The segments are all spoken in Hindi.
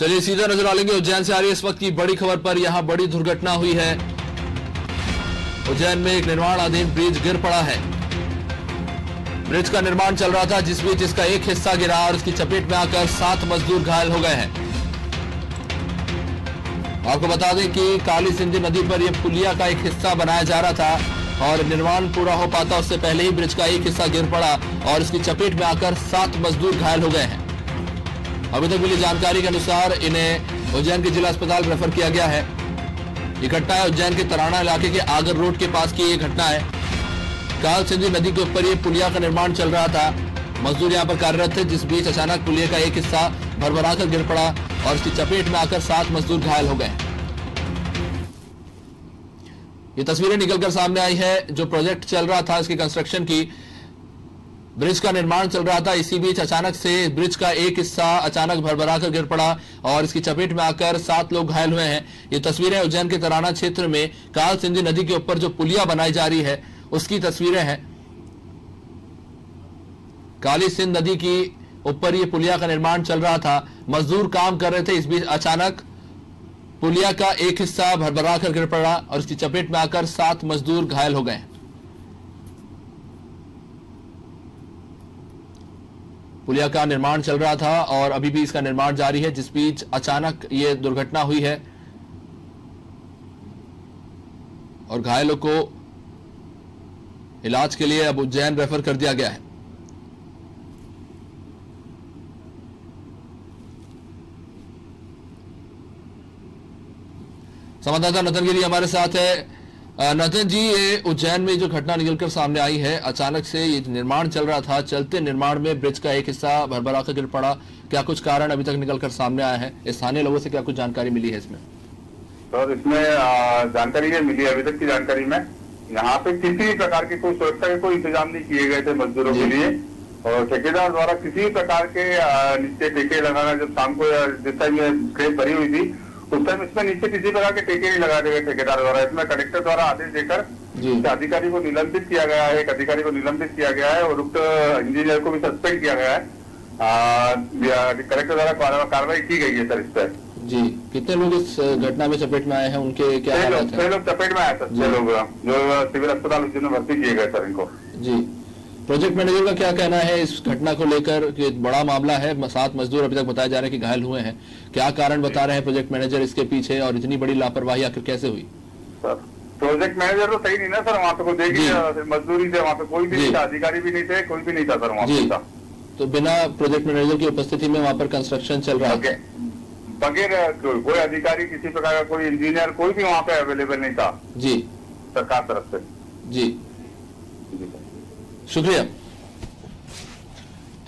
चलिए सीधा नजर डालेंगे उज्जैन से आ रही इस वक्त की बड़ी खबर पर। यहां बड़ी दुर्घटना हुई है। उज्जैन में एक निर्माणाधीन ब्रिज गिर पड़ा है। ब्रिज का निर्माण चल रहा था, जिस बीच इसका एक हिस्सा गिरा और उसकी चपेट में आकर 7 मजदूर घायल हो गए हैं। आपको बता दें कि काली सिंधी नदी पर यह पुलिया का एक हिस्सा बनाया जा रहा था और निर्माण पूरा हो पाता उससे पहले ही ब्रिज का एक हिस्सा गिर पड़ा और इसकी चपेट में आकर 7 मजदूर घायल हो गए हैं। अभी तक मिली जानकारी के अनुसार इन्हें उज्जैन के जिला अस्पताल रेफर किया गया है। ये घटना है उज्जैन के तराना इलाके के आगर रोड के पास की ये घटना है। काल सिंधी नदी के ऊपर ये पुलिया का निर्माण चल रहा था। मजदूर यहाँ पर कार्यरत थे, जिस बीच अचानक पुलिया का एक हिस्सा भरभरा कर गिर पड़ा और इसकी चपेट में आकर 7 मजदूर घायल हो गए। ये तस्वीरें निकलकर सामने आई है। जो प्रोजेक्ट चल रहा था इसकी कंस्ट्रक्शन की, ब्रिज का निर्माण चल रहा था, इसी बीच अचानक से ब्रिज का एक हिस्सा अचानक भरभरा कर गिर पड़ा और इसकी चपेट में आकर 7 लोग घायल हुए हैं। ये तस्वीरें उज्जैन के तराना क्षेत्र में काल सिंधी नदी के ऊपर जो पुलिया बनाई जा रही है उसकी तस्वीरें हैं। काली सिंध नदी की ऊपर ये पुलिया का निर्माण चल रहा था, मजदूर काम कर रहे थे, इस बीच अचानक पुलिया का एक हिस्सा भरभरा कर गिर पड़ा और इसकी चपेट में आकर 7 मजदूर घायल हो गए। पुलिया का निर्माण चल रहा था और अभी भी इसका निर्माण जारी है, जिस बीच अचानक ये दुर्घटना हुई है और घायलों को इलाज के लिए अब उज्जैन रेफर कर दिया गया है। संवाददाता नतन गिरी हमारे साथ है। नतन जी, ये उज्जैन में जो घटना निकलकर सामने आई है, अचानक से ये निर्माण चल रहा था, चलते निर्माण में ब्रिज का एक हिस्सा भरभरा कर गिर पड़ा, क्या कुछ कारण अभी तक निकलकर सामने आया है? स्थानीय लोगों से क्या कुछ जानकारी मिली है इसमें? तो इसमें जानकारी ये मिली अभी तक की जानकारी में, यहाँ पे किसी भी प्रकार के कोई सुरक्षा के कोई इंतजाम नहीं किए गए थे मजदूरों के लिए और ठेकेदार द्वारा किसी भी प्रकार के नीचे टेके लगाना, जब शाम को जिस टाइम क्रेन भरी हुई थी उस टाइम इसमें नीचे किसी प्रकार के टेके नहीं लगाए गए ठेकेदार द्वारा। इसमें कलेक्टर द्वारा आदेश देकर अधिकारी को निलंबित किया गया है, एक अधिकारी को निलंबित किया गया है और उक्त इंजीनियर को भी सस्पेंड किया गया है। कलेक्टर द्वारा कार्रवाई की गई है सर इस पर। जी, कितने लोग इस घटना में चपेट में आए हैं, उनके क्या हालात हैं? 6 लोग चपेट में आए सर, 6 लोग जो सिविल अस्पताल उज्जैन में भर्ती किए गए सर इनको। जी, प्रोजेक्ट मैनेजर का क्या कहना है इस घटना को लेकर कि बड़ा मामला है, 7 मजदूर अभी तक बताए जा रहे हैं कि घायल हुए हैं, क्या कारण बता रहे हैं प्रोजेक्ट मैनेजर इसके पीछे और इतनी बड़ी लापरवाही आखिर कैसे हुई? सर प्रोजेक्ट मैनेजर तो सही नहीं ना सर, वहाँ पे कोई देखिए मजदूरी थे, वहाँ पे कोई भी नहीं था, अधिकारी भी नहीं थे, कोई भी नहीं था सर वहाँ पे। तो बिना प्रोजेक्ट मैनेजर की उपस्थिति में वहाँ पर कंस्ट्रक्शन चल रहा है, बगैर कोई अधिकारी, किसी प्रकार का कोई इंजीनियर, कोई भी वहाँ पे अवेलेबल नहीं था जी सरकार तरफ से। जी, शुक्रिया।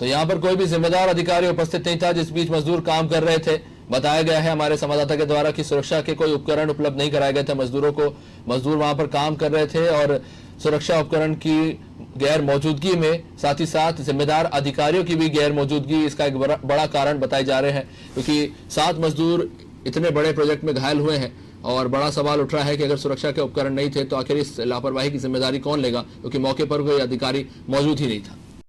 तो यहाँ पर कोई भी जिम्मेदार अधिकारी उपस्थित नहीं था, जिस बीच मजदूर काम कर रहे थे। बताया गया है हमारे संवाददाता के द्वारा कि सुरक्षा के कोई उपकरण उपलब्ध नहीं कराए गए थे मजदूरों को। मजदूर वहां पर काम कर रहे थे और सुरक्षा उपकरण की गैर मौजूदगी में साथ ही साथ जिम्मेदार अधिकारियों की भी गैर मौजूदगी इसका एक बड़ा कारण बताए जा रहे हैं, क्योंकि 7 मजदूर इतने बड़े प्रोजेक्ट में घायल हुए हैं और बड़ा सवाल उठ रहा है कि अगर सुरक्षा के उपकरण नहीं थे तो आखिर इस लापरवाही की जिम्मेदारी कौन लेगा, क्योंकि मौके पर कोई अधिकारी मौजूद ही नहीं था।